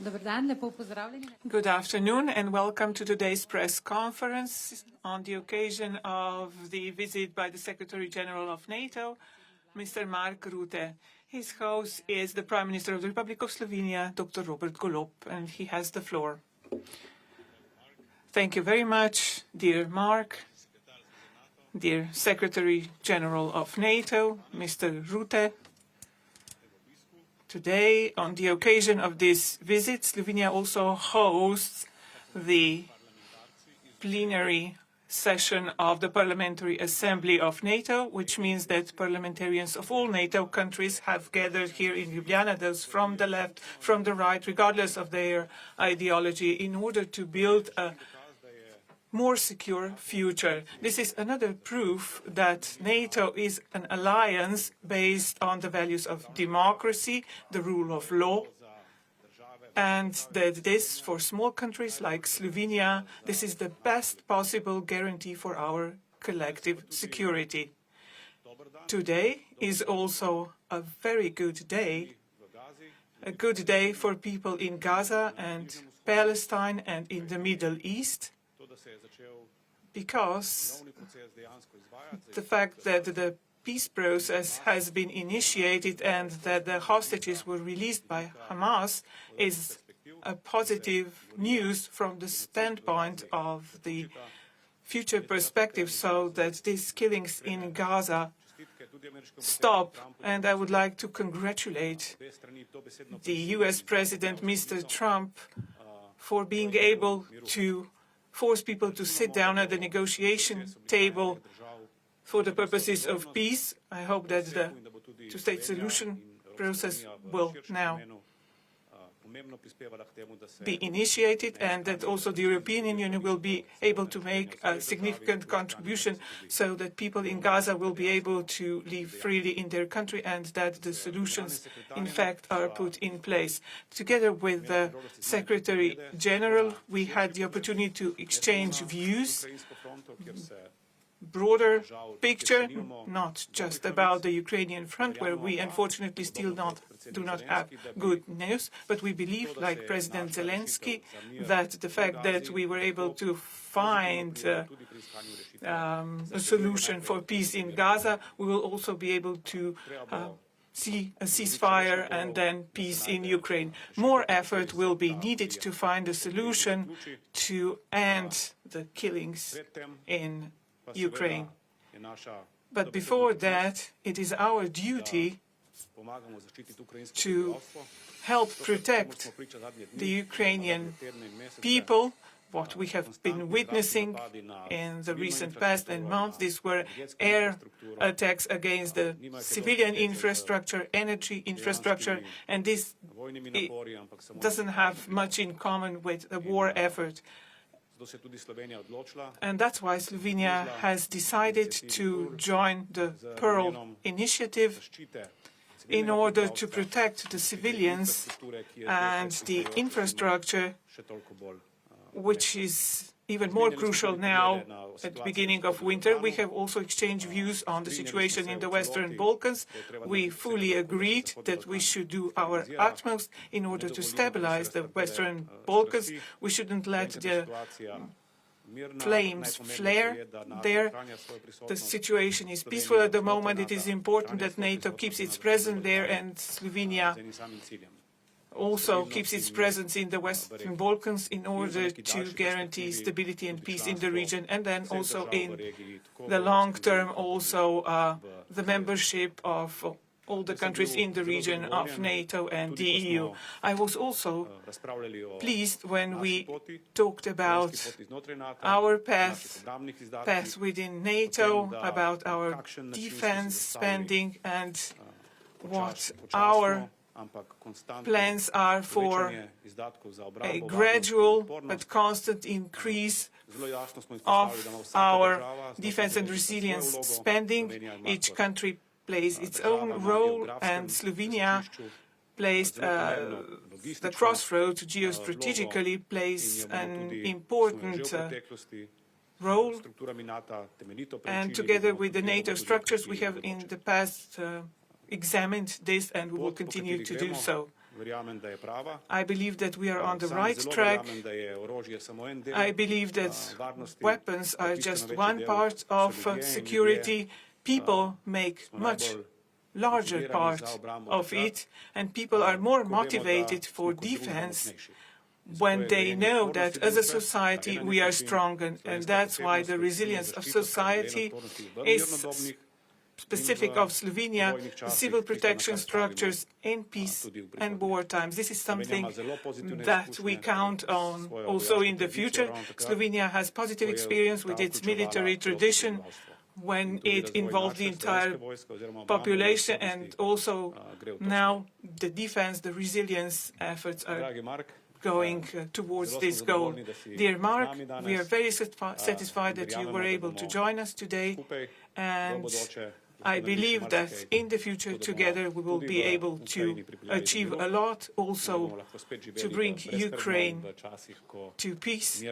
Good afternoon and welcome to today's press conference on the occasion of the visit by the Secretary General of NATO, Mr. Mark Rutte. His host is the Prime Minister of the Republic of Slovenia, Dr. Robert Golob, and he has the floor. Thank you very much, dear Mark, dear Secretary General of NATO, Mr. Rutte. Today, on the occasion of this visit, Slovenia also hosts the plenary session of the Parliamentary Assembly of NATO, which means that parliamentarians of all NATO countries have gathered here in Ljubljana, those from the left, from the right, regardless of their ideology, in order to build a more secure future. This is another proof that NATO is an alliance based on the values of democracy, the rule of law, and that this, for small countries like Slovenia, this is the best possible guarantee for our collective security. Today is also a very good day for people in Gaza and Palestine and in the Middle East, because the fact that the peace process has been initiated and that the hostages were released by Hamas is a positive news from the standpoint of the future perspective, so that these killings in Gaza stop. And I would like to congratulate the US President, Mr. Trump, for being able to force people to sit down at the negotiation table for the purposes of peace. I hope that the two-state solution process will now be initiated, and that also the European Union will be able to make a significant contribution so that people in Gaza will be able to live freely in their country, and that the solutions, in fact, are put in place. Together with the Secretary General, we had the opportunity to exchange views, broader picture, not just about the Ukrainian front, where we unfortunately still do not have good news, but we believe, like President Zelensky, that the fact that we were able to find a solution for peace in Gaza, we will also be able to see a ceasefire and then peace in Ukraine. More effort will be needed to find a solution to end the killings in Ukraine. But before that, it is our duty to help protect the Ukrainian people. What we have been witnessing in the recent past and months, these were air attacks against the civilian infrastructure, energy infrastructure, and this doesn't have much in common with the war effort. And that's why Slovenia has decided to join the Pearl Initiative in order to protect the civilians and the infrastructure, which is even more crucial now at the beginning of winter. We have also exchanged views on the situation in the Western Balkans. We fully agreed that we should do our utmost in order to stabilize the Western Balkans. We shouldn't let the flames flare there. The situation is peaceful at the moment. It is important that NATO keeps its presence there, and Slovenia also keeps its presence in the Western Balkans in order to guarantee stability and peace in the region, and then also in the long term also the membership of all the countries in the region of NATO and the EU. I was also pleased when we talked about our path within NATO, about our defense spending, and what our plans are for a gradual but constant increase of our defense and resilience spending. Each country plays its own role, and Slovenia placed the crossroads geostrategically, plays an important role. And together with the NATO structures, we have in the past examined this, and we will continue to do so. I believe that we are on the right track. I believe that weapons are just one part of security. People make much larger part of it, and people are more motivated for defense when they know that as a society we are strong, and that's why the resilience of society is specific of Slovenia, civil protection structures in peace and war times. This is something that we count on also in the future. Slovenia has positive experience with its military tradition when it involved the entire population, and also now the defense, the resilience efforts are going towards this goal. Dear Mark, we are very satisfied that you were able to join us today, and I believe that in the future together we will be able to achieve a lot, also to bring Ukraine to peace,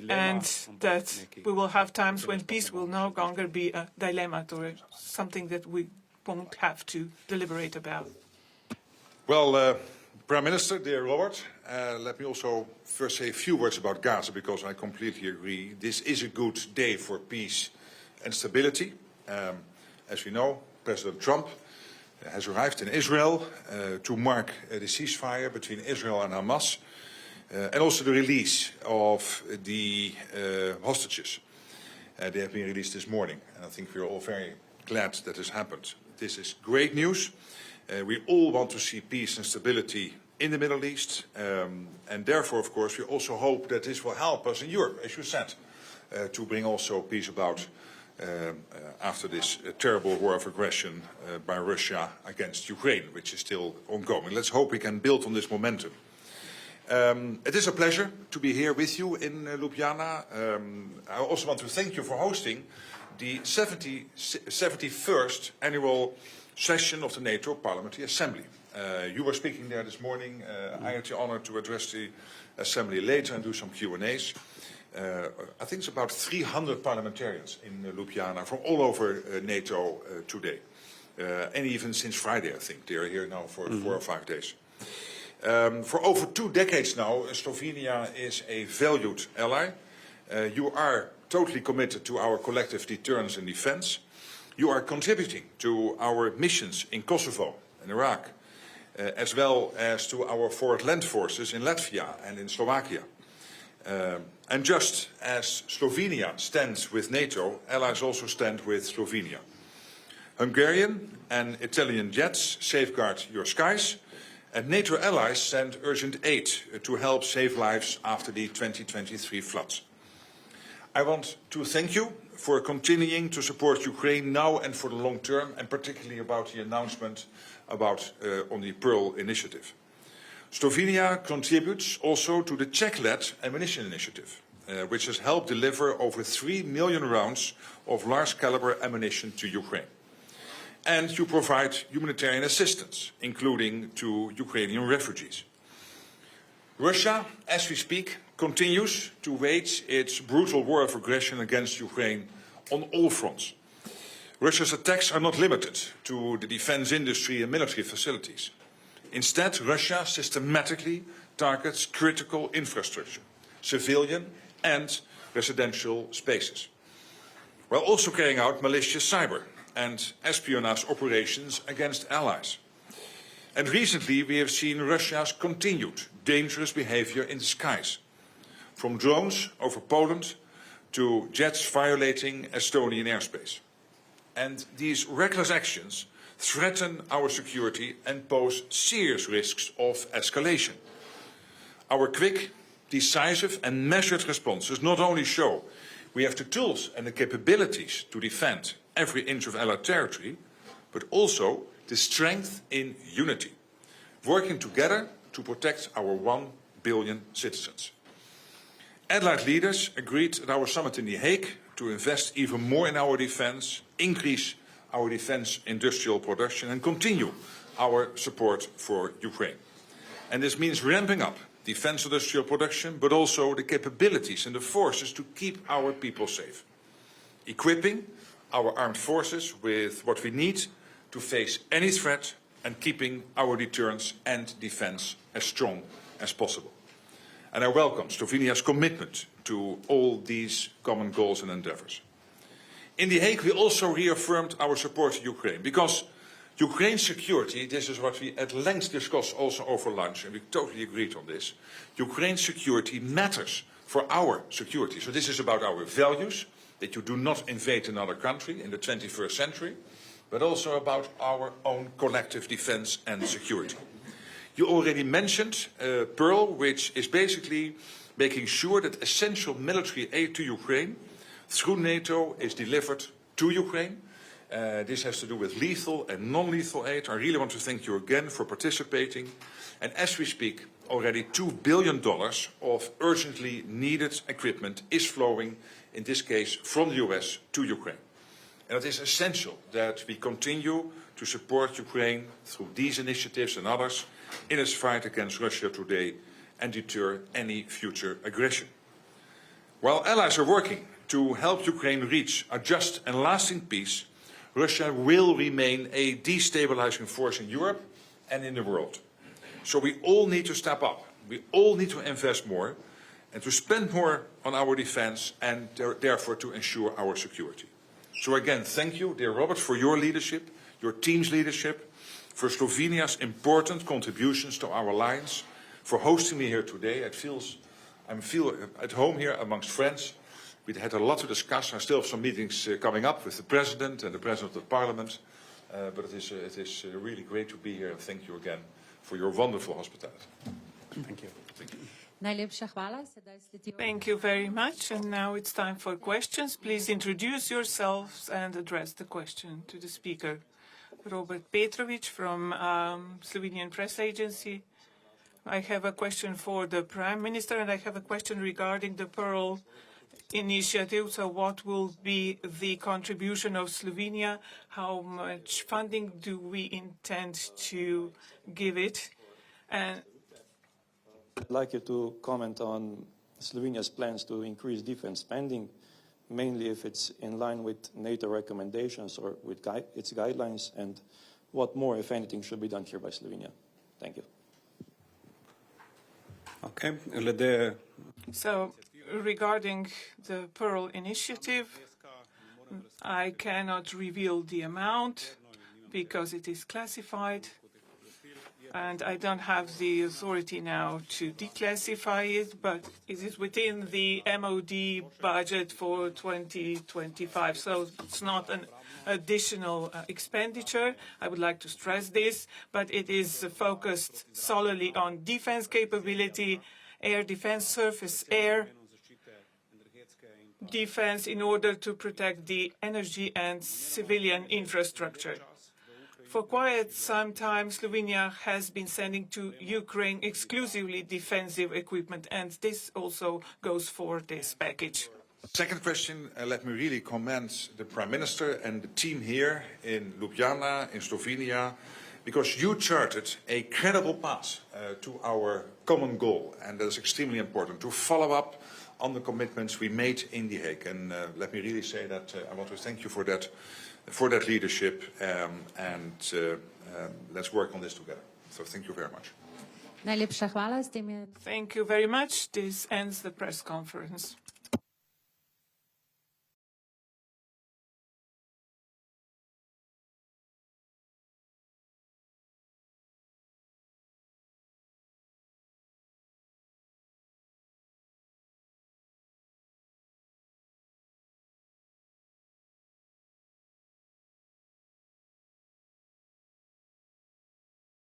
and that we will have times when peace will no longer be a dilemma or something that we won't have to deliberate about. Well, Prime Minister, dear Robert, let me also first say a few words about Gaza, because I completely agree. This is a good day for peace and stability. As we know, President Trump has arrived in Israel to mark the ceasefire between Israel and Hamas, and also the release of the hostages. They have been released this morning, and I think we're all very glad that this happened. This is great news. We all want to see peace and stability in the Middle East, and therefore, of course, we also hope that this will help us in Europe, as you said, to bring also peace about after this terrible war of aggression by Russia against Ukraine, which is still ongoing. Let's hope we can build on this momentum. It is a pleasure to be here with you in Ljubljana. I also want to thank you for hosting the 71st annual session of the NATO Parliamentary Assembly. You were speaking there this morning. I had the honor to address the Assembly later and do some Q&As. I think it's about 300 parliamentarians in Ljubljana from all over NATO today. And even since Friday, I think. They are here now for 4 or 5 days. For over 2 decades now, Slovenia is a valued ally. You are totally committed to our collective deterrence and defense. You are contributing to our missions in Kosovo and Iraq, as well as to our forward land forces in Latvia and in Slovakia. And just as Slovenia stands with NATO, allies also stand with Slovenia. Hungarian and Italian jets safeguard your skies, and NATO allies send urgent aid to help save lives after the 2023 floods. I want to thank you for continuing to support Ukraine now and for the long term, and particularly about the announcement about on the Pearl initiative. Slovenia contributes also to the Czech-led ammunition initiative, which has helped deliver over 3 million rounds of large-caliber ammunition to Ukraine. And you provide humanitarian assistance, including to Ukrainian refugees. Russia, as we speak, continues to wage its brutal war of aggression against Ukraine on all fronts. Russia's attacks are not limited to the defense industry and military facilities. Instead, Russia systematically targets critical infrastructure, civilian and residential spaces, while also carrying out malicious cyber and espionage operations against allies. And recently we have seen Russia's continued dangerous behavior in the skies, from drones over Poland to jets violating Estonian airspace. And these reckless actions threaten our security and pose serious risks of escalation. Our quick, decisive and measured responses not only show we have the tools and the capabilities to defend every inch of Allied territory, but also the strength in unity, working together to protect our 1 billion citizens. Allied leaders agreed at our summit in The Hague to invest even more in our defense, increase our defense industrial production and continue our support for Ukraine. And this means ramping up defense industrial production, but also the capabilities and the forces to keep our people safe. Equipping our armed forces with what we need to face any threat and keeping our deterrence and defence as strong as possible. And I welcome Slovenia's commitment to all these common goals and endeavours. In The Hague, we also reaffirmed our support to Ukraine, because Ukraine's security, this is what we at length discussed also over lunch, and we totally agreed on this, Ukraine's security matters for our security. So this is about our values, that you do not invade another country in the 21st century, but also about our own collective defence and security. You already mentioned Pearl, which is basically making sure that essential military aid to Ukraine through NATO is delivered to Ukraine. This has to do with lethal and non-lethal aid. I really want to thank you again for participating. And as we speak, already $2 billion of urgently needed equipment is flowing, in this case, from the US to Ukraine. And it is essential that we continue to support Ukraine through these initiatives and others in its fight against Russia today and deter any future aggression. While allies are working to help Ukraine reach a just and lasting peace, Russia will remain a destabilizing force in Europe and in the world. So we all need to step up. We all need to invest more and to spend more on our defense and therefore to ensure our security. So again, thank you, dear Robert, for your leadership, your team's leadership, for Slovenia's important contributions to our alliance, for hosting me here today. I feel at home here amongst friends. We had a lot to discuss. I still have some meetings coming up with the President and the President of the Parliament. But it is really great to be here, and thank you again for your wonderful hospitality. Thank you. Thank you. Thank you very much. And now it's time for questions. Please introduce yourselves and address the question to the speaker. Robert Petrovic from Slovenian Press Agency. I have a question for the Prime Minister, and I have a question regarding the Pearl initiative. So what will be the contribution of Slovenia? How much funding do we intend to give it? And I'd like you to comment on Slovenia's plans to increase defense spending, mainly if it's in line with NATO recommendations or with its guidelines, and what more, if anything, should be done here by Slovenia. Thank you. Okay. so regarding the Pearl initiative, I cannot reveal the amount because it is classified, and I don't have the authority now to declassify it, but it is within the MOD budget for 2025, so it's not an additional expenditure. I would like to stress this, but it is focused solely on defense capability, air defense, surface air defense in order to protect the energy and civilian infrastructure. For quite some time, Slovenia has been sending to Ukraine exclusively defensive equipment, and this also goes for this package. Second question, let me really commend the Prime Minister and the team here in Ljubljana, in Slovenia, because you charted a credible path to our common goal, and that is extremely important, to follow up on the commitments we made in The Hague. And let me really say that I want to thank you for that leadership, and let's work on this together. So thank you very much. Thank you very much. This ends the press conference.